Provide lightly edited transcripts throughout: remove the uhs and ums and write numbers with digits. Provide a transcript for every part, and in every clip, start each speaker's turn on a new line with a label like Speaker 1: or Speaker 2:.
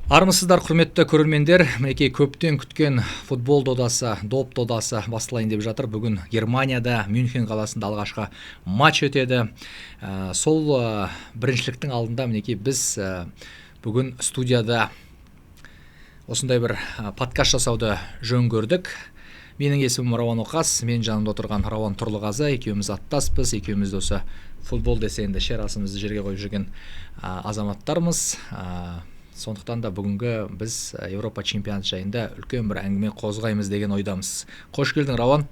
Speaker 1: Армысыздар, құрметті көрермендер. Мінекей көптен күткен футбол додасы, доп додасы басталайын деп жатыр. Бүгін Германияда, Мюнхен қаласында алғашқы матч өтеді. Сол біріншіліктің алдында мінекей біз бүгін студияда осындай бір подкаст жасауды жөн көрдік. Менің есімім Рауан Оқас, мен жанымда отырған Рауан Тұрлығазы, екеуміз аттаспыз, екеуміз осы футбол десе енді шерасымызды жерге қойып жүрген азаматтармыз. Сондықтан да бүгінгі біз Еуропа чемпионаты жайында үлкен бір әңгіме қозғаймыз деген ойдамыз. Қош келдің, Рауан.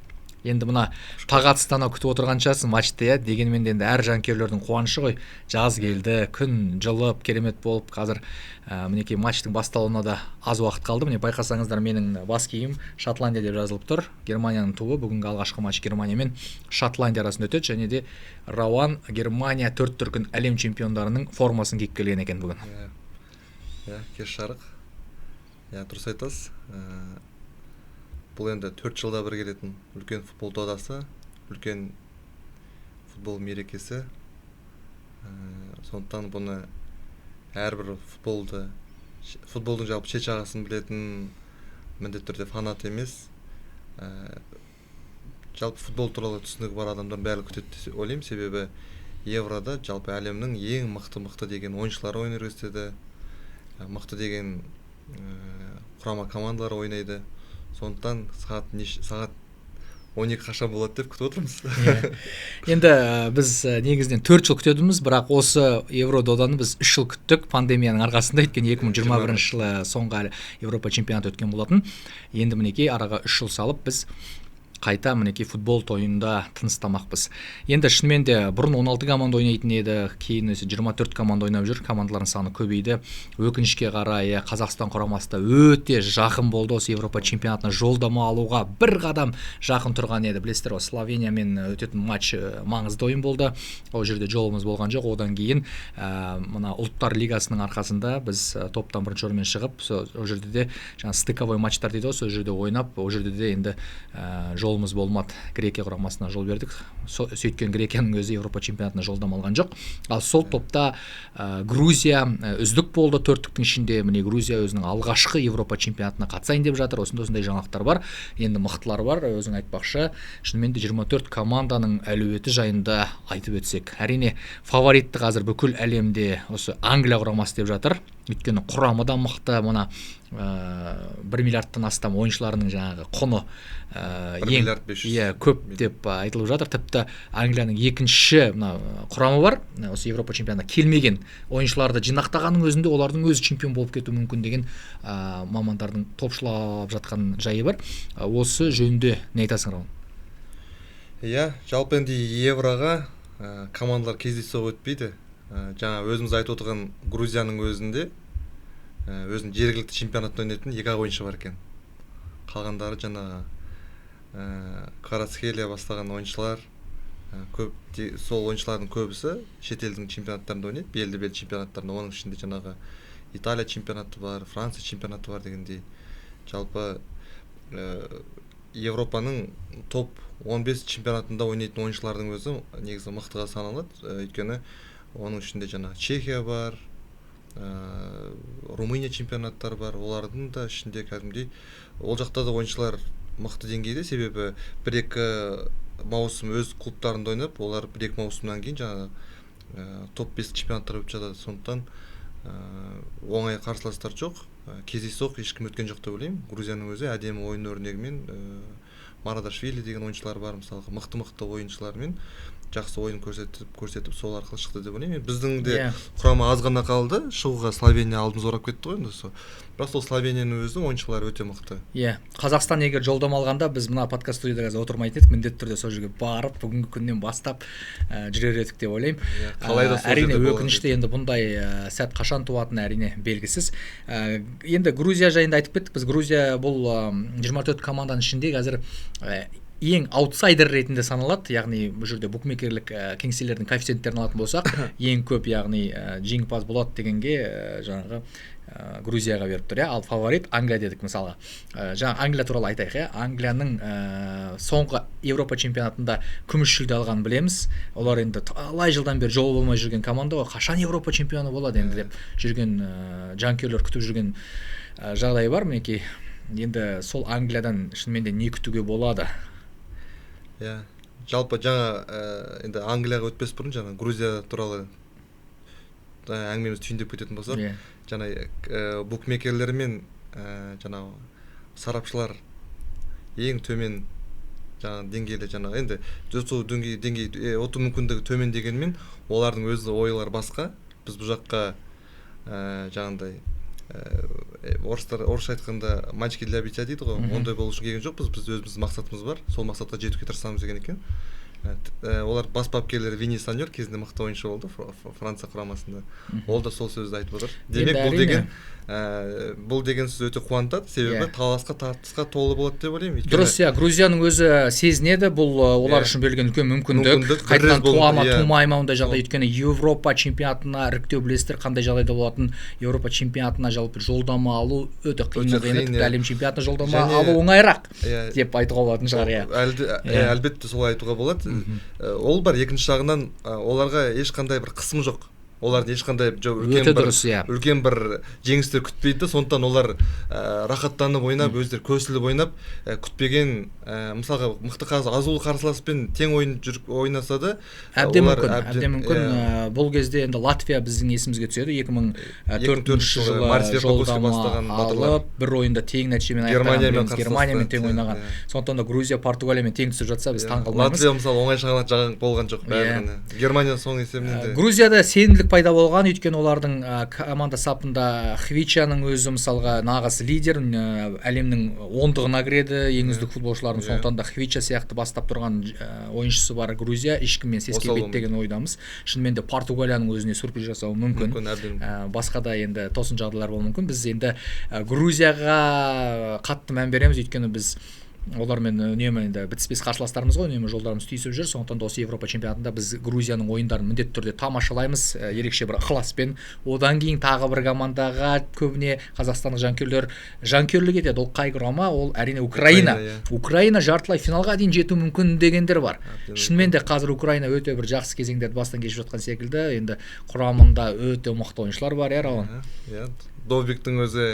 Speaker 1: Енді мына тағатсыздана күтіп отырған шығарсың матчты, дегенмен де енді әр жанкүйерлердің қуанышы ғой. Жаз келді, күн жылып, керемет болып, қазір мінекей матчтың басталуына да аз уақыт қалды. Міне байқасаңыздар, менің бас киім Шотландия деп жазылып тұр. Германияның туы. Бүгінгі алғашқы матч Германия мен Шотландия арасында өтеді, және де Рауан Германия 4 дүркін әлем чемпиондарының формасын киіп келген екен бүгін.
Speaker 2: Кеш жарық. Дұрыс айтасыз. Бұл енді 4 жылда бір келетін үлкен футбол додасы, үлкен футбол мерекесі. Сондықтан бұны әрбір футболдың жалпы шет жағасын білетін міндетті түрде фанат емес. Жалпы футбол туралы түсінігі бар адамдар бәрі күтеді деп ойлаймын, себебі Еврода жалпы әлемнің ең мықты деген ойыншылар ойнай өрістеді. Мықты деген құрама командалар ойнайды. Сондықтан сағат 12 қашан болады деп күтіп отырмыз.
Speaker 1: Енді біз негізінен 4 жыл күтедіміз, бірақ осы Евро доданы біз 3 жыл күттік пандемияның арқасында. Өткен 2021 жылы соңғы Еуропа чемпионаты өткен болатын. Енді мінекей араға 3 жыл салып біз қайта мінекей футбол тойында тыныстамақпыз. Енді шынымен де бұрын 16 команда ойнайтын еді, кейін 24 команда ойнап жүр, командалардың саны көбейді. Өкінішке қарай Қазақстан құрамасы да өте жақын болды осы Еуропа чемпионатына жолдама алуға бір қадам жақын тұрған еді. Білесіздер, Словениямен өтетін матч маңызды ойын болды. Ол жерде жолымыз болған жоқ. Одан кейін мына ұлттар лигасының арқасында біз топтан бірінші орынмен шығып, ол жерде де жаңа стыковой матчтар дейді, сол жерде ойнап, ол жерде де енді жолымыз болмады. Грекия құрамасына жол бердік. Сөйткен Грекияның өзі Еуропа чемпионатына жолдама алған жоқ. Ал сол топта Грузия үздік болды 4-тіктің ішінде. Міне Грузия өзінің алғашқы Еуропа чемпионатына қатысайын деп жатыр. Осындай жаңалықтар бар. Енді мықтылар бар. Өзің айтпақшы, шынымен де 24 команданың әлеуеті жайында айтып өтсек. Әрине, фаворитті қазір бүкіл әлемде осы Англия құрамасы деп жатыр. Өйткені құрамы да мықты, мына 1 миллиардтан астам ойыншыларының жаңағы құны ең көп деп айтылып жатыр. Тіпті Англияның екінші құрамы бар. Осы Еуропа чемпионатына келмеген ойыншыларды жинақтағанның өзінде олардың өзі чемпион болып кетуі мүмкін деген мамандардың топшылап жатқан жайы бар. Осы жөнінде не айтасың, Рауан?
Speaker 2: Жалпы енді Евроға командалар кездейсоқ өтпейді. Жаңа өзіміз айтып отырған Грузияның өзінде өзінің жергілікті чемпионатта ойнайтын 2 ойыншы бар екен. Қалғандары жаңағы Кварацхелия бастаған ойыншылар, сол ойыншылардың көбісі шетелдің чемпионаттарында ойнайды, белді чемпионаттарында. Оның ішінде жаңағы Италия чемпионаты бар, Франция чемпионаты бар дегендей. Жалпы Европаның топ 15 чемпионатында ойнайтын ойыншылардың өзі негізі мықтыға саналады. Өйткені оның ішінде жаңа Чехия бар, Румыния чемпионаттары бар. Олардың да ішінде кәдімгідей ол жақта да ойыншылар мықты деңгейде, себебі 1-2 маусым өз клубтарында ойнап, олар 1-2 маусымнан кейін жаңағы топ 5 чемпионаттар өтіп жатады. Сондықтан оңай қарсыластар жоқ. Кездейсоқ ешкім өткен жоқ деп ойлаймын. Грузияның өзі әдемі ойын өрнегімен Марадашвили деген ойыншылар бар, мысалы мықты ойыншылармен жақсы ойын көрсетіп сол арқылы шықты деп ойлаймын. Біздің де құрама аз ғана қалды, шығуға Словения алдымыз орап кетті ғой енді. Бірақ сол Словенияның өзінің ойыншылары өте мықты.
Speaker 1: Қазақстан егер жолдама алғанда біз мына подкаст студияда қазір отырмайтын едік, міндетті түрде сол жерге барып бүгінгі күннен бастап жүрер едік деп ойлаймын. Әрине өкінішті, енді бұндай сәт қашан туатыны әрине белгісіз. Енді Грузия жайында айтып кеттік. Біз Грузия бұл 24 команданың ішінде қазір ең аутсайдер ретінде саналады, яғни бұл жерде букмекерлік кеңселердің коэффициенттерін алатын болсақ, ең көп яғни жеңімпаз болады дегенге жаңағы Грузияға беріп тұр, ал фаворит Англия дедік мысалға. Жаңа Англия туралы айтайық, Англияның соңғы Европа чемпионатында күміс жүлде алғанын білеміз. Олар енді талай жылдан бері жолы болмай жүрген команда, қашан Европа чемпионы болады енді деп жүрген жанкүйерлер күтіп жүрген жағдай бар мінекей. Енді сол Англиядан шынымен де не күтуге болады?
Speaker 2: Жалпы жаңа енді Англияға өтпес бұрын жаңа Грузия туралы әңгімеміз түйіндеп кететін болсақ, жаңа букмекерлер мен жаңа сарапшылар ең төмен жаңа деңгейде жаңа енді өту мүмкіндігі төмен дегенмен олардың өз ойлары басқа. Біз бұл жаққа жаңағыдай орысша айтқанда мальчики для битья дейді ғой, ондай болу үшін келген жоқпыз. Біз өзіміздің мақсатымыз бар, сол мақсатқа жетуге тырысамыз деген екен. Олар бас бапкерлері Вини Саньор кезінде мықты ойыншы болды Франция құрамасында. Ол да сол сөзді айтып отыр. Демек бұл деген сөз өте қуантады, себебі таласқа тартысқа толы болады деп ойлаймын.
Speaker 1: Дұрыс, Грузияның өзі сезінеді, бұл олар үшін берілген үлкен мүмкіндік. Қайтадан тумай ма ондай жағдай, өйткені Европа чемпионатына іріктеу білесіздер қандай жағдайда болатын. Европа чемпионатына жалпы жолдама алу өте қиын, әлем чемпионатына жолдама алу оңайырақ деп айтуға болатын шығар.
Speaker 2: Әлбетте солай айтуға болады. Ол бар, екінші жағынан оларға ешқандай бір қысым жоқ. Олардың ешқандай үлкен бір жеңістер күтпейді, сондықтан олар рахаттанып ойнап, өздері көсіліп ойнап, күтпеген мысалға мықты азулы қарсыласпен тең ойнаса да
Speaker 1: әбден мүмкін. Бұл кезде енді Латвия біздің есімізге түседі. 2004 жылы жолдама алып, бір ойында тең нәтижемен аяқтаған, Германиямен тең ойнаған. Сондықтан да Грузия Португалиямен тең түсіп жатса, біз таң қалмаймыз.
Speaker 2: Латвия мысалы оңай жағын болған жоқ бәріне. Германия соң есебінен де.
Speaker 1: Грузияда сенімділік пайда болған, өйткені олардың команда сапында Хвичаның өзі мысалға нағыз лидер, әлемнің 10-ығына кіреді, ең үздік футболшылардың. Сондықтан да Хвича сияқты бастап тұрған ойыншысы бар Грузия, ешкіммен сескенбейді деген ойдамыз. Шынымен де Португалияның өзіне сюрприз жасауы мүмкін. Басқа да енді тосын жағдайлар болуы мүмкін. Біз енді Грузияға қатты мән береміз, өйткені біз олармен үнемі енді бітіспес қарсыластарымыз ғой, үнемі жолдарымыз түйісіп жүр. Сондықтан да осы Европа чемпионатында біз Грузияның ойындарын міндетті түрде тамашалаймыз, ерекше бір ықыласпен. Одан кейін тағы бір командаға көбіне қазақстандық жанкүйерлік етеді. Ол қай құрама? Ол әрине Украина. Украина жартылай финалға дейін жету мүмкін дегендер бар. Шынымен де қазір Украина өте бір жақсы кезеңдерді бастан кешіп жатқан секілді. Енді құрамында өте мықты ойыншылар бар, Рауан.
Speaker 2: Довбиктің өзі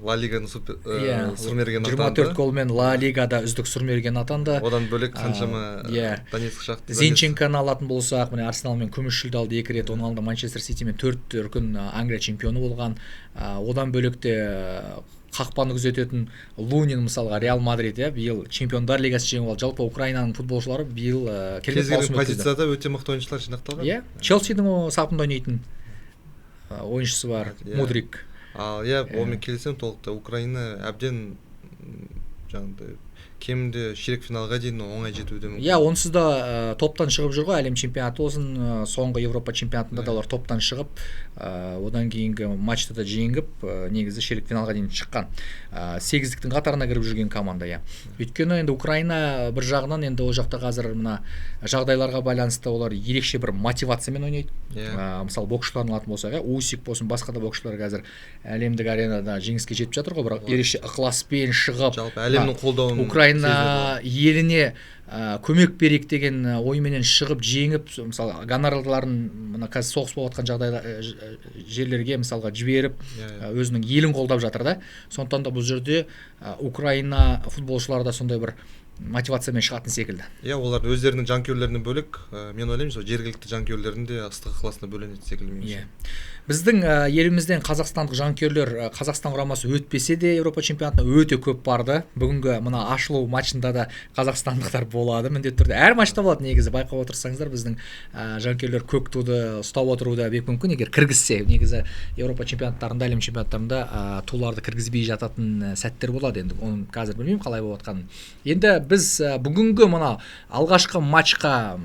Speaker 2: Ла Лиганың сұрмерген атанды.
Speaker 1: 24 голмен Ла Лигада үздік сұрмерген атанды.
Speaker 2: Одан бөлек қаншама Донецк шақты.
Speaker 1: Зинченконы алатын болсақ, міне Арсеналмен күміс жүлде алды 2 рет, оның алдында Манчестер Ситимен 4 дүркін Англия чемпионы болған. Одан бөлек те қақпаны күзететін Лунин мысалға Реал Мадрид, биыл Чемпиондар лигасын жеңіп алды. Жалпы Украинаның футболшылары биыл
Speaker 2: кез келген позицияда өте мықты ойыншылар жинақталған.
Speaker 1: Челсидің сапында ойнайтын ойыншысы бар, Мудрик.
Speaker 2: Онымен келесем толықта. Украина әбден жаңағыдай кемінде ширек финалға дейін оңай жетуде мүмкін.
Speaker 1: Онсыз да топтан шығып жүр ғой, әлем чемпионаты болсын, соңғы Европа чемпионатында да олар топтан шығып, одан кейінгі матчта да жеңіп, негізі ширек финалға дейін шыққан. 8-діктің қатарына кіріп жүрген команда. Өйткені енді Украина бір жағынан енді ол жақта қазір мына жағдайларға байланысты олар ерекше бір мотивациямен ойнайды. Мысалы боксшыларын алатын болсақ, Усик болсын, басқа да боксшылар қазір әлемдік аренада жеңіске жетіп жатыр ғой, бірақ ерекше ықыласпен шығып,
Speaker 2: жалпы әлемнің қолдауын
Speaker 1: Украина еліне көмек берейік деген ойменен шығып жеңіп, мысалы гонорарларын мына қазір соғыс болып жатқан жағдайда жерлерге мысалға жіберіп өзінің елін қолдап жатыр да. Сондықтан да бұл жерде Украина футболшылары да сондай бір мотивациямен шығатын секілді.
Speaker 2: Олар өздерінің жанкүйерлерінен бөлек, мен ойлаймын, жергілікті жанкүйерлердің де ыстық ықыласына бөленеді секілді.
Speaker 1: Біздің елімізден қазақстандық жанкүйерлер Қазақстан құрамасы өтпесе де Европа чемпионатына өте көп барды. Бүгінгі мына ашылу матчында да қазақстандықтар болады, міндетті түрде. Әр матчта болады негізі, байқап отырсаңыздар, біздің жанкүйерлер көк туды ұстап отыруы да бек мүмкін, егер кіргізсе. Негізі Европа чемпионаттарында, әлем чемпионаттарында туларды кіргізбей жататын сәттер болады. Енді оны қазір білмеймін қалай болып жатқанын. Енді біз бүгінгі мына алғашқы матчқа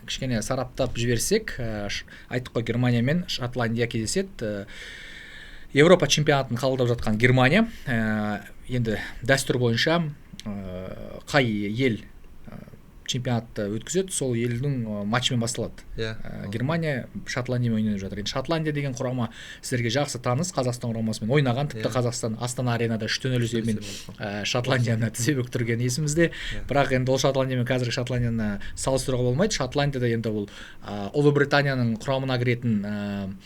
Speaker 1: кішкене сараптап жіберсек, айттық қой, Германия мен Шотландия кездеседі. Европа чемпионатын қабылдап жатқан Германия енді дәстүр бойынша қай ел чемпионатты өткізеді, сол елдің матчымен басталады. Германия Шотландиямен ойнап жатыр. Енді Шотландия деген құрама сіздерге жақсы таныс, Қазақстан құрамасымен ойнаған, тіпті Қазақстан Астана аренада 3-0 есебімен Шотландияны тізе бүктірген есімізде. Бірақ енді ол Шотландия мен қазіргі Шотландияны салыстыруға болмайды. Шотландияда енді бұл Ұлыбританияның құрамына кіретін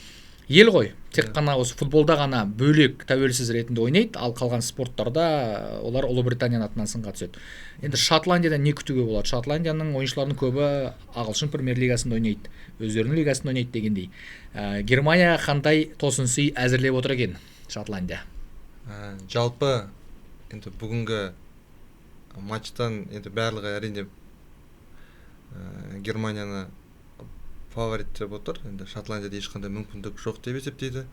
Speaker 1: ел ғой, тек қана осы футболда ғана бөлек тәуелсіз ретінде ойнайды, ал қалған спорттарда олар Ұлыбританияның атынан сынға түседі. Енді Шотландиядан не күтуге болады? Шотландияның ойыншыларының көбі ағылшын премьер лигасында ойнайды, өздерінің лигасында ойнайды дегендей. Германия қандай тосынсый әзірлеп отыр екен Шотландия?
Speaker 2: Жалпы енді бүгінгі матчтан енді барлығы әрине Германияны фаворит деп отыр. Енді Шотландияда ешқандай мүмкіндік жоқ деп есептейді.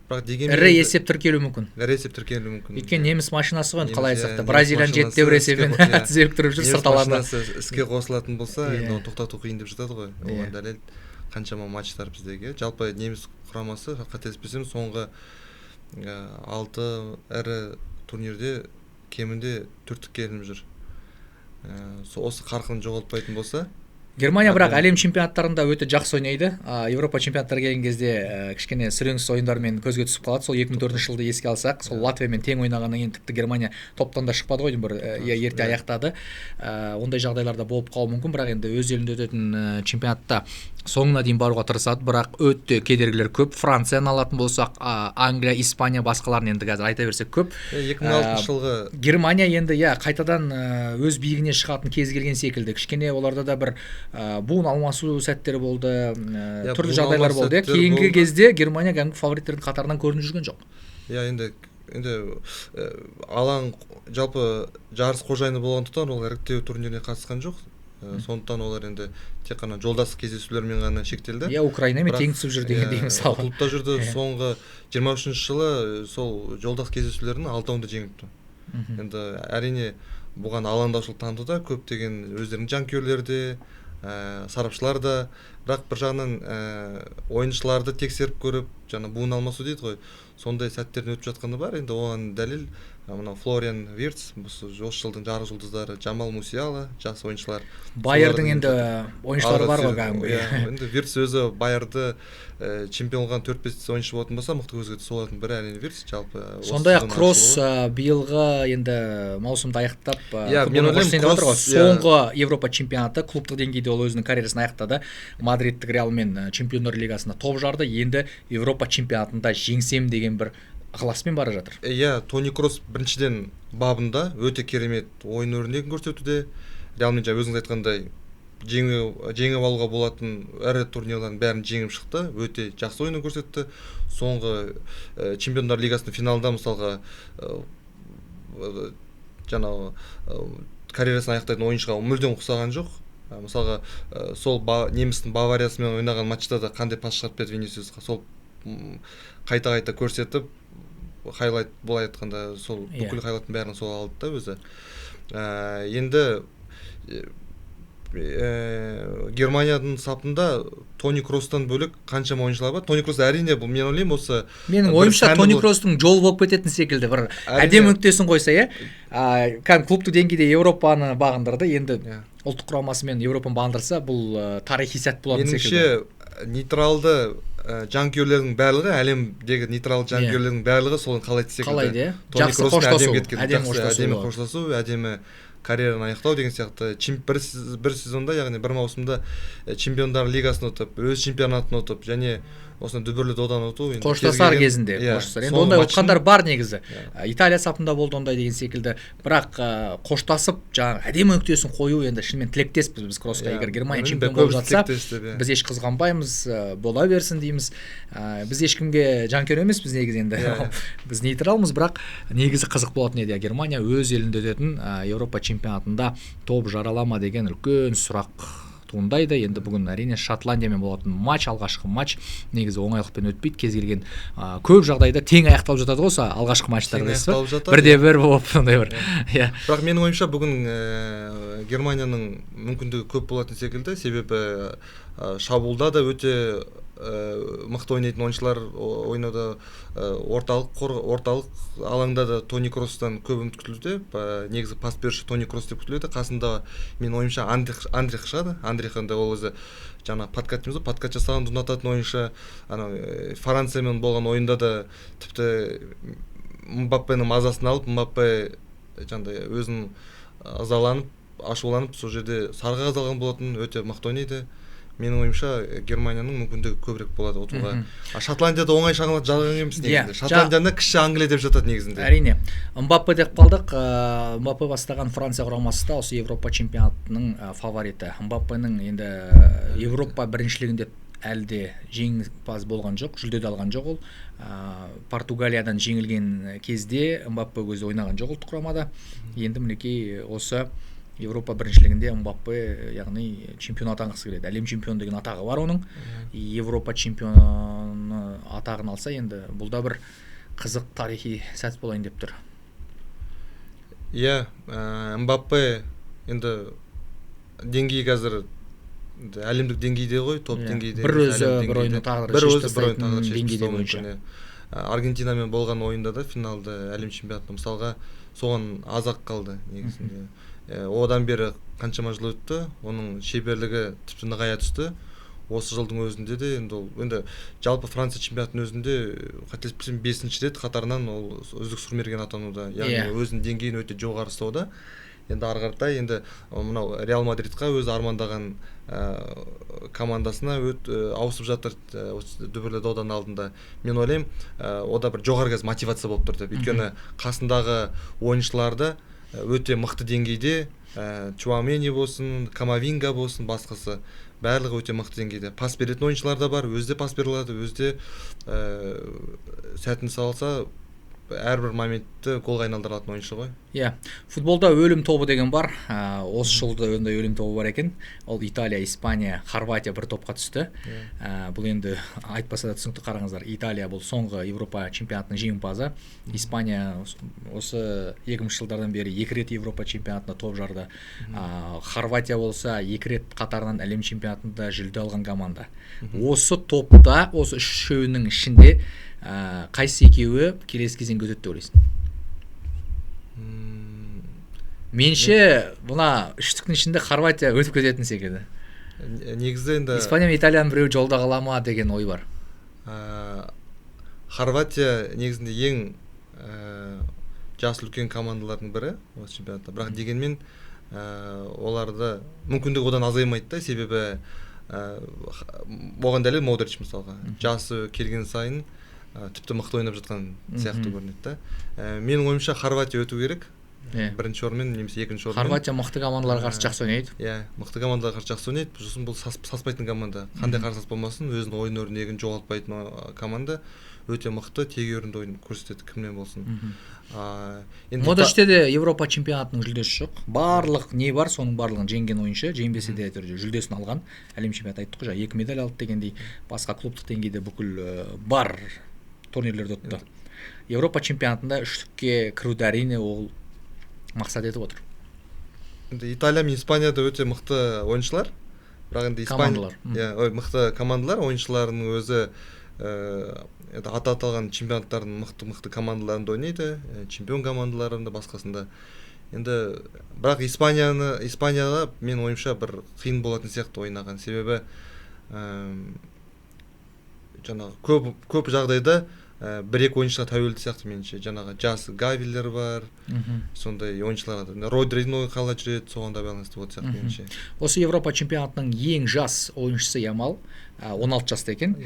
Speaker 2: Бірақ дегенмен
Speaker 1: ірі есеп тіркелуі мүмкін.
Speaker 2: Ірі есеп тіркелуі мүмкін.
Speaker 1: Өйткені неміс машинасы ғой, қалай айтсақ та Бразилияны 7-0 есебімен тізе бүктіріп жүр сырт алаңда.
Speaker 2: Неміс машинасы іске қосылатын болса, енді оны тоқтату қиын деп жатады ғой. Оған дәлел қаншама матчтар біздегі. Жалпы неміс құрамасы қателеспесем соңғы 6 ірі турнирде кемінде 4-ке ілініп жүр. Осы қарқын жоғалтпайтын болса,
Speaker 1: Германия бірақ әлем чемпионаттарында өте жақсы ойнайды. Европа чемпионаттары келген кезде кішкене сүреңсіз ойындармен көзге түсіп қалады. Сол 2004 жылды еске алсақ, сол Латвиямен тең ойнағаннан кейін тіпті Германия топтан да шықпады ғой, бір ерте аяқтады. Ондай жағдайларда болып қалуы мүмкін, бірақ енді өз елінде өтетін чемпионатта соңына дейін баруға тырысады, бірақ өте кедергілер көп. Францияны алатын болсақ, Англия, Испания басқаларын енді қазір айта берсек көп.
Speaker 2: 2006 жылғы
Speaker 1: Германия енді қайтадан өз биігіне шығатын кез келген секілді. Кішкене оларда да бір буын алмасу сәттері болды, түрлі жағдайлар болды. Кейінгі кезде Германия кәдімгі фавориттердің қатарынан көрініп жүрген жоқ.
Speaker 2: Енді алаң жалпы жарыс қожайыны болғандықтан ол іріктеу турниріне қатысқан жоқ. Сондықтан олар енді тек қана жолдастық кездесулермен ғана шектелді.
Speaker 1: Украинамен тең түсіп жүр дегендей мысалы.
Speaker 2: Клубта жүрді. Соңғы 23 жылы сол жолдастық кездесулердің 6-ында жеңіпті. Енді әрине бұған алаңдаушылық танытуда көптеген өздерінің жанкүйерлері де, сарапшылар да, бірақ бір жағынан ойыншыларды тексеріп көріп, жаңа буын алмасу дейді ғой, сондай сәттерден өтіп жатқаны бар. Енді оған дәлел Флориан Виртс, осы жылдың жарық жұлдыздары, Джамал Мусиала, жақсы ойыншылар.
Speaker 1: Байердің енді ойыншылары бар ғой кәдімгі.
Speaker 2: Енді Виртс өзі Байерді чемпион болған 4-5 ойыншы болатын болса, мықты көзге солардың бірі әрине Виртс. Жалпы
Speaker 1: сондай-ақ Кросс биылғы енді маусымды аяқтап соңғы Европа чемпионаты клубтық деңгейде ол өзінің карьерасын аяқтады. Мадридтік Реалмен чемпиондар лигасында топ жарды, енді Европа чемпионатында жеңсем деген бір ықыласпен бара жатыр.
Speaker 2: Тони Кросс біріншіден бабында өте керемет ойын өрнегін көрсетуде. Реалмен өзіңіз айтқандай жеңіп алуға болатын ірі турнирлардың бәрін жеңіп шықты, өте жақсы ойын көрсетті. Соңғы чемпиондар лигасының финалында мысалға жаңағы карьерасын аяқтайтын ойыншыға мүлдем ұқсаған жоқ. Мысалға сол немістің Бавариясымен ойнаған матчта да қандай пас шығарып берді Винисиусқа, сол қайта-қайта көрсетіп, хайлайт былай айтқанда сол бүкіл хайлайттың бәрін сол алды да өзі. Енді Германияның сапында Тони Кросстан бөлек қаншама ойыншылар бар. Тони Кросс әрине бұл мен ойлаймын осы
Speaker 1: менің ойымша Тони Кросстың жолы болып кететін секілді, бір әдемі нүктесін қойса, клубтық деңгейде Европаны бағындырды, енді ұлттық құрамасымен Европаны бағындырса, бұл тарихи сәт болатын секілді.
Speaker 2: Меніңше нейтралды жанкүйерлердің барлығы, әлемдегі нейтралды жанкүйерлердің барлығы солын қалайды секілді.
Speaker 1: Қалайды,
Speaker 2: жақсы қоштасу, әдемі карьераны аяқтау деген сияқты. Бір сезонда, яғни бір маусымда чемпиондар лигасын ұтып, өз чемпионатын ұтып, және осыны дүбірлі доданы ұту.
Speaker 1: Қоштасар кезінде. Енді ондай ұтқандар бар негізі. Италия сапында болды ондай деген секілді. Бірақ қоштасып, жаңағы әдемі нүктесін қою енді шынымен тілектеспіз біз Кроссқа. Егер Германия чемпион болып жатса, біз еш қызғанбаймыз, бола берсін дейміз. Біз ешкімге жанкүйер емеспіз негізі енді. Біз нейтралмыз, бірақ негізі қызық болатын еді. Германия өз елінде өтетін Европа чемпионатында топ жаралама деген үлкен сұрақ туындайды. Енді бүгін әрине Шотландиямен болатын матч, алғашқы матч негізі оңайлықпен өтпейді. Кез келген көп жағдайда тең аяқталып жатады ғой, алғашқы матчтар бірде-бір болып сондай бір.
Speaker 2: Бірақ менің ойымша бүгін Германияның мүмкіндігі көп болатын секілді, себебі шабуылда да өте мықты ойнайтын ойыншылар ойнауда, орталық алаңда да Тони Кроостан көп үміт күтілуде. Негізі пас беруші Тони Кросс деп күтіледі. Қасында менің ойымша Андрих шығады. Андрих енді ол өзі жаңа подкат дейміз ғой, подкат жасағанды ұнататын ойыншы. Франциямен болған ойында да тіпті Мбаппенің мазасын алып, Мбаппе жаңағыдай өзін ызаланып, ашуланып сол жерде сарыға қалған болатын. Өте мықты ойнайды. Менің ойымша Германияның мүмкіндігі көбірек болады ұтуға. Шотландияда оңай жалған емес негізінде. Шотландияны кіші Англия деп жатады негізінде.
Speaker 1: Әрине. Мбаппе деп қалдық. Мбаппе бастаған Франция құрамасы да осы Европа чемпионатының фавориті. Мбаппенің енді Европа біріншілігінде әлде жеңімпаз болған жоқ, жүлде алған жоқ ол. Португалиядан жеңілген кезде Мбаппе өзі ойнаған жоқ ұлттық құрамада. Енді мінекей осы Европа біріншілігінде Мбаппе, яғни чемпион атанғысы келеді. Әлем чемпионы деген атағы бар оның. Европа чемпионы атағын алса, енді бұл да бір қызық тарихи сәт болайын деп тұр.
Speaker 2: Иә, Мбаппе енді деңгейі қазір әлемдік деңгейде ғой, топ деңгейде.
Speaker 1: Бір өзі бір ойын тағдыры шешіп тастайтын деңгейде бойынша.
Speaker 2: Аргентинамен болған ойында да финалда әлем чемпионатында мысалға соған аз-ақ қалды негізінде. Одан бері қаншама жыл өтті, оның шеберлігі тіпті нығая түсті. Осы жылдың өзінде де енді жалпы Франция чемпионатының өзінде қателеспесем 5-ші рет қатарынан ол үздік сұрмерген атануда. Яғни өзінің деңгейін өте жоғары ұстауда. Енді ары қаратай енді мынау Реал Мадридқа өзі армандаған командасына ауысып жатыр дүбірлі доданың алдында. Мен ойлаймын, ода бір жоғары қазір мотивация болып тұр деп. Өйткені қасындағы ойыншыларды өте мықты деңгейде, Чуамени болсын, Камавинга болсын, басқасы барлығы өте мықты деңгейде. Пас беретін ойыншылар да бар, өзі де пас бере алады, өзі де сәтін салса әрбір моментті голға айналдыра алатын ойыншы ғой.
Speaker 1: Иә, футболда өлім тобы деген бар. Осы жылда ондай өлім тобы бар екен. Ол Италия, Испания, Хорватия бір топқа түсті. Бұл енді айтпаса да түсінікті қараңыздар. Италия бұл соңғы Европа чемпионатының жеңімпазы. Испания осы 2000 жылдардан бері 2 рет Европа чемпионатында топ жарды. Хорватия болса 2 рет қатарынан әлем чемпионатында жүлде алған команда. Осы топта, осы үшеуінің ішінде қайсы екеуі келесі кезеңге өтеді деп ойлайсың? Менше мына үштіктің ішінде Хорватия өтіп кететін секілді.
Speaker 2: Негізі енді
Speaker 1: Испания мен Италияның біреуі жолда қала ма деген ой бар.
Speaker 2: Хорватия негізінде ең жасы үлкен командалардың бірі осы чемпионатта. Бірақ дегенмен оларды мүмкіндігі одан азаймайды да, себебі оған дәлел Модрич мысалға. Жасы келген сайын тіпті мықты ойнап жатқан сияқты көрінеді да. Менің ойымша Хорватия өту керек. Бірінші орынмен немесе екінші орынмен.
Speaker 1: Хорватия мықты командаларға қарсы жақсы ойнайды.
Speaker 2: Иә, мықты командаларға қарсы жақсы ойнайды. Сосын бұл саспайтын команда. Қандай қарсылас болмасын, өзінің ойын өрнегін жоғалтпайтын команда. Өте мықты, тегеурінді ойын көрсетеді кімнен болсын.
Speaker 1: Модричте де Европа чемпионатының жүлдесі жоқ. Барлық не бар, соның барлығын жеңген ойыншы, жеңбесе де жүлдесін алған. Әлем чемпионаты айттық қой, 2 медаль алды дегендей, басқа клубтық деңгейде бүкіл бар турнирлерді өтті. Европа чемпионатында үштікке кіруді әрине ол мақсат етіп отыр.
Speaker 2: Италия мен Испанияда өте мықты ойыншылар. Бірақ енді
Speaker 1: командалар.
Speaker 2: Мықты командалар, ойыншыларының өзі аталған чемпионаттардың мықты командаларында ойнайды, чемпион командаларында басқасында. Енді бірақ Испанияға мен ойымша бір қиын болатын сияқты ойнаған. Себебі жаңағы көп жағдайда бір-екі ойыншыға тәуелді сияқты меніңше. Жаңағы жасы Гавилер бар, сондай ойыншылар. Родрино қала жүреді, соған да байланысты болады сияқты меніңше.
Speaker 1: Осы Европа чемпионатының ең жас ойыншысы Ямал, 16 жаста екен.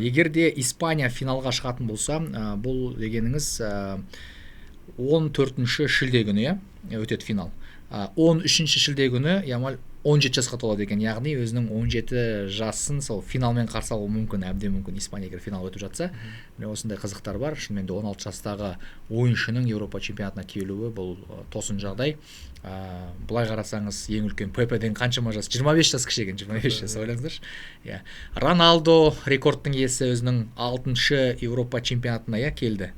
Speaker 1: Егер де Испания финалға шығатын болса, бұл дегеніңіз 14-ші шілде күні өтеді финал. 13-ші шілде күні Ямал 17 жасқа толады екен, яғни өзінің 17 жасын сол финалмен қарсы алуы мүмкін, әбден мүмкін Испания егер финал өтіп жатса. Міне осындай қызықтар бар. Шынымен де 16 жастағы ойыншының Европа чемпионатына келуі бұл тосын жағдай. Былай қарасаңыз ең үлкен Пепеден қаншама жас? 25 жас кіші екен, 25 жас ойлаңыздаршы. Роналдо рекордтың иесі өзінің 6-шы Европа чемпионатына келді.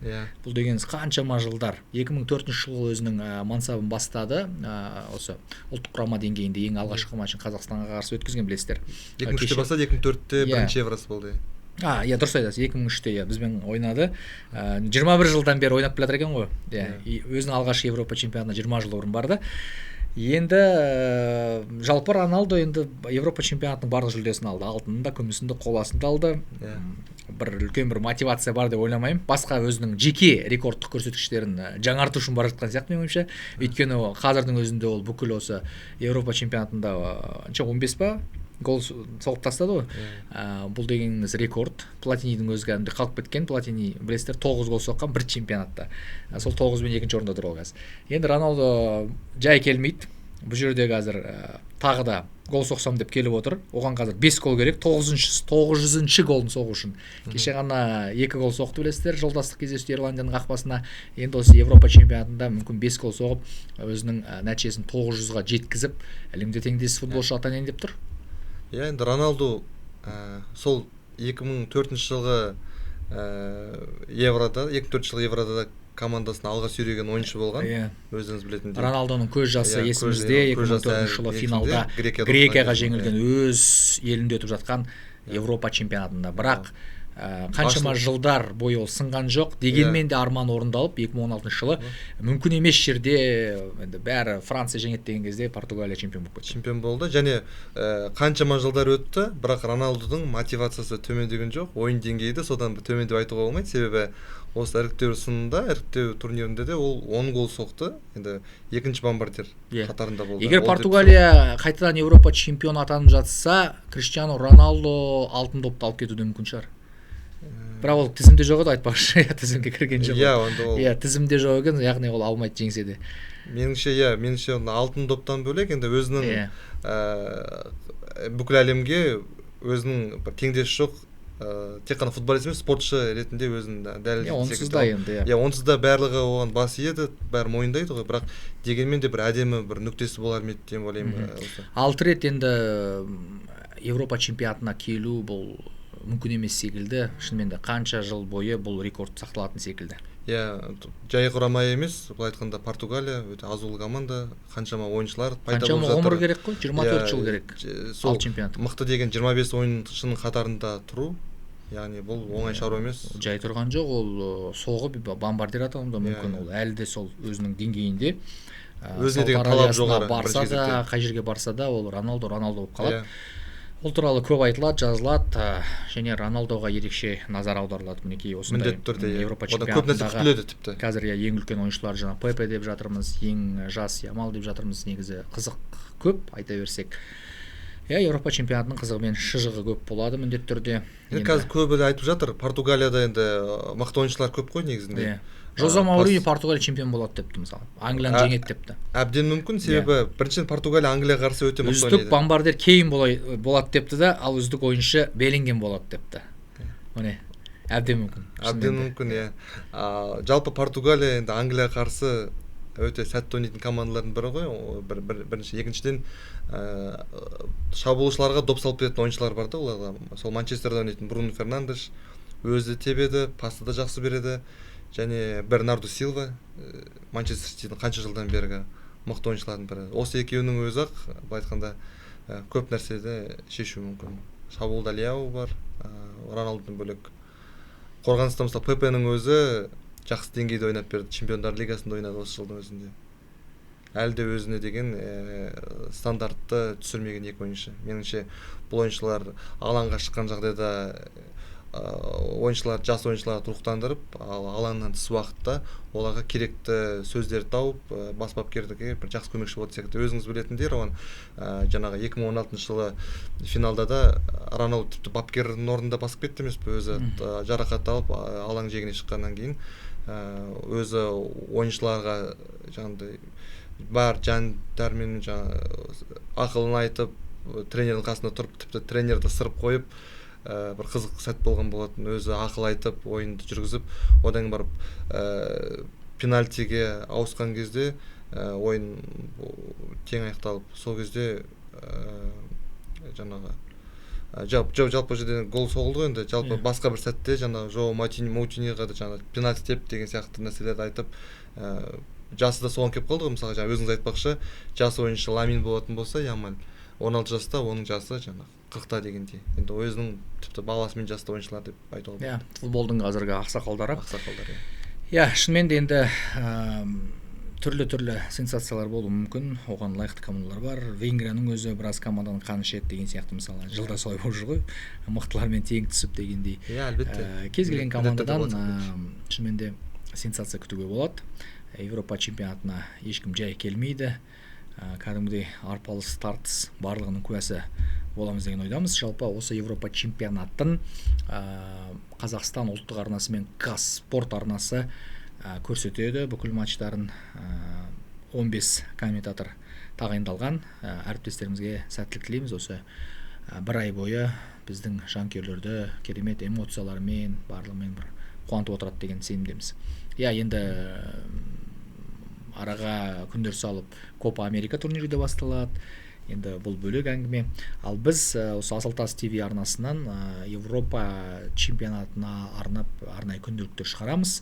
Speaker 1: Бұл дегеніңіз қаншама жылдар. 2004 жылы өзінің мансабын бастады. Осы ұлттық құрама деңгейінде ең алғаш алғашқы матчын Қазақстанға қарсы өткізген, білесіздер.
Speaker 2: 2003-те бастады, 2004-те бірінші евросы болды.
Speaker 1: Иә, дұрыс айтасыз. 2003-те бізбен ойнады. 21 жылдан бері ойнап келе жатыр екен ғой. Өзінің алғашқы Европа чемпионатына 20 жыл бұрын барды. Енді жалпы Роналдо енді Европа чемпионатының барлық жүлдесін алды. Алтынын да, күмісін де, қоласын да алды. Бір үлкен бір мотивация бар деп ойламаймын. Басқа өзінің жеке рекордтық көрсеткіштерін жаңарту үшін бара жатқан сияқты менің ойымша. Өйткені қазірдің өзінде ол бүкіл осы Европа чемпионатында 15 па гол соғып тастады ғой. Бұл дегеніңіз рекорд. Платинидің өзі кәдімгідей қалып кеткен. Платини, білесіздер, 9 гол соққан бір чемпионатта. Сол 9-мен екінші орында тұр ол қазір. Енді Роналдо жай келмейді. Бұл жерде қазір тағы да гол соқсам деп келіп отыр. Оған қазір 5 гол керек. 900-ші голын соғу үшін. Кеше ғана 2 гол соқты, білесіздер, жолдастық кездесуде Ирландияның қақпасына. Енді осы Европа чемпионатында мүмкін 5 гол соғып, өзінің нәтижесін 900-ға жеткізіп, әлемде теңдессіз футболшы атанайын деп тұр.
Speaker 2: Енді Роналду сол 2004 жылғы Еврода, 2004 жылғы Еврода командасын алға сүйреген ойыншы болған. Өзіңіз білетіндей.
Speaker 1: Роналдоның көз жасы есімізде. 2004 жылы финалда Грекияға жеңілген, өз елінде өтіп жатқан Европа чемпионатында. Бірақ қаншама жылдар бойы ол сынған жоқ, дегенмен де арман орындалып 2016 жылы мүмкін емес жерде енді бәрі Франция жеңеді деген кезде Португалия чемпион болып кетті.
Speaker 2: Чемпион болды, және қаншама жылдар өтті, бірақ Роналдудың мотивациясы төмендеген жоқ, ойын деңгейі де содан төмен деп айтуға болмайды, себебі осы іріктеу сынында, іріктеу турнирінде де ол 10 гол соқты, енді екінші бомбардир қатарында болды.
Speaker 1: Егер Португалия қайтадан Европа чемпионы атанып жатса, Криштиану Роналдо алтын допты алып кетуі мүмкін шығар. Бірақ ол тізімде жоқ еді, айтпақшы. Тізімге кірген жоқ. Тізімде жоқ екен, яғни ол алмайды жеңсе де.
Speaker 2: Меніңше алтын доптан бөлек енді өзінің бүкіл әлемге өзінің теңдесі жоқ, тек қана футболист емес, спортшы ретінде өзін дәлелдеген секілді. Онсыз да барлығы оған бас иеді, бәрі мойындайды ғой, бірақ дегенмен де бір әдемі бір нүктесі болар ма еді деп ойлаймын.
Speaker 1: 6 рет енді Европа чемпионатына келу бұл мүмкін емес секілді. Шынымен де қанша жыл бойы бұл рекорд сақталатын секілді.
Speaker 2: Жай құрама емес, бұл айтқанда Португалия өте азулы команда, қаншама ойыншылар пайда болып жатыр.
Speaker 1: Қаншама ғұмыр керек қой, 24 жыл керек.
Speaker 2: Сол мықты деген 25 ойыншының қатарында тұру, яғни бұл оңай шаруа емес.
Speaker 1: Жай тұрған жоқ, ол соғып бомбардир аталымда мүмкін, ол әлі де сол өзінің деңгейінде.
Speaker 2: Өзіне деген талап жоғары.
Speaker 1: Барса да, қай жерге барса да, ол Роналдо болып қалады. Ол туралы көп айтылады, жазылады, және Роналдоға ерекше назар аударылады. Мінекей осындай Европа чемпионатындағы қазір ең үлкен ойыншылар, жаңа Пепе деп жатырмыз, ең жас Ямал деп жатырмыз. Негізі қызық көп, айта берсек. Европа чемпионатының қызығы мен шыжығы көп болады міндетті түрде.
Speaker 2: Қазір көбі айтып жатыр, Португалияда енді мықты ойыншылар көп қой негізінде.
Speaker 1: Жозе Мауриньо Португалия чемпион болады депті, мысалы. Англияны жеңеді депті.
Speaker 2: Әбден мүмкін, себебі біріншіден Португалия Англияға қарсы өте мықты
Speaker 1: ойнайды. Үздік бомбардир Кейн болады депті да, ал үздік ойыншы Беллингем болады депті. Міне, әбден мүмкін.
Speaker 2: Әбден мүмкін, жалпы Португалия енді Англияға қарсы өте сәтті ойнайтын командалардың бірі ғой. Бірінші, екіншіден шабуылшыларға доп салып беретін ойыншылар бар да, оларға. Сол Манчестерде ойнайтын Бруно Фернандеш өзі тебеді, пасты да жақсы береді. Және Бернардо Силва, Манчестер Ситидің қанша жылдан бергі мықты ойыншылардың бірі. Осы екеуінің өзі-ақ, былай айтқанда, көп нәрседе шешу мүмкін. Шабуылда Лиау бар, Роналдодан бөлек. Қорғаныста мысалы Пепенің өзі жақсы деңгейде ойнап берді, Чемпиондар лигасында ойнады осы жылдың өзінде. Әлі де өзіне деген стандартты түсірмеген екі ойыншы. Меніңше бұл ойыншылар алаңға шыққан жағдайда жас ойыншыларды рухтандырып, алаңнан тыс уақытта оларға керекті сөздерді тауып, бас бапкерге бір жақсы көмекші болады секілді. Өзіңіз білетіндей, Роман, жаңағы 2016 жылы финалда да Роналду тіпті бапкердің орнында басып кетті емес пе, өзі жарақат алып алаң жиегіне шыққаннан кейін өзі ойыншыларға жаңағыдай бар жан-дәрмен ақылын айтып, тренердің қасында тұрып, тіпті тренерді сырып қойып, бір қызық сәт болған болатын. Өзі ақыл айтып, ойынды жүргізіп, одан барып пенальтиге ауысқан кезде ойын тең аяқталып, сол кезде жаңағы жалпы жерден гол соғылды енді, жалпы басқа бір сәтте жаңағы Жоу Маутиньоға да жаңағы пенальти теп деген сияқты нәрселерді айтып, жасы да соған келіп қалды ғой. Мысалы жаңа өзіңіз айтпақшы, жас ойыншы Ламин болатын болса, Ямаль, 16 жаста, оның жасы жаңағы 40-та дегендей. Енді өзінің тіпті баласымен жасты ойыншылар деп айтуға болады.
Speaker 1: Футболдың қазіргі ақсақалдары.
Speaker 2: Иә.
Speaker 1: Шынымен де енді түрлі сенсациялар болуы мүмкін. Оған лайықты командалар бар. Венгрияның өзі біраз команданың қаны ішеді деген сияқты, мысалы, жылда солай болып жүр ғой. Мықтылармен тең түсіп дегендей.
Speaker 2: Иә, әлбетте.
Speaker 1: Кез келген командадан шынымен де сенсация күтуге болады. Европа чемпионатына ешкім жай келмейді. Кәдімгідей арпалыс тартыс барлығының куәсі боламыз деген ойдамыз. Жалпы осы Европа чемпионатын Қазақстан ұлттық арнасы мен Қазспорт арнасы көрсетеді. Бүкіл матчтарын 15 комментатор тағайындалған. Әріптестерімізге сәттілік тілейміз. Осы бір ай бойы біздің жанкүйерлерді керемет эмоциялармен, барлығымен бір қуантып отырады деген сенімдеміз. Енді араға күндер салып Копа Америка турнирі де басталады. Енді бұл бөлек әңгіме. Ал біз осы Асылтас ТВ арнасынан Европа чемпионатына арнайы күнделіктер шығарамыз.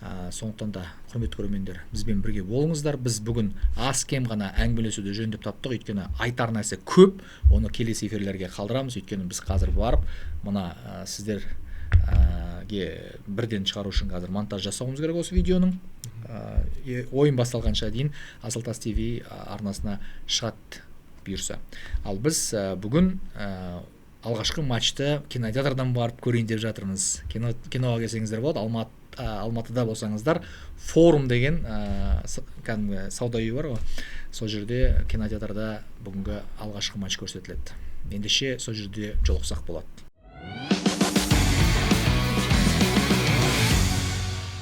Speaker 1: Сондықтан да құрметті көрермендер, бізбен бірге болыңыздар. Біз бүгін аз кем ғана әңгімелесуді жөндеп таптық, өйткені айтар нәрсе көп. Оны келесі эфирлерге қалдырамыз, өйткені біз қазір барып мына сіздерге бірден шығару үшін қазір монтаж жасауымыз керек осы видеоның. Ойын басталғанша дейін Асылтас ТВ арнасына шығады бұйырса. Ал біз бүгін алғашқы матчты кинотеатрдан барып көрейін деп жатырмыз. Киноға келсеңіздер болады. Алматыда болсаңыздар, Форум деген кәдімгі сауда үйі бар ғой. Сол жерде кинотеатрда бүгінгі алғашқы матч көрсетіледі. Ендеше сол жерде жолықсақ болады.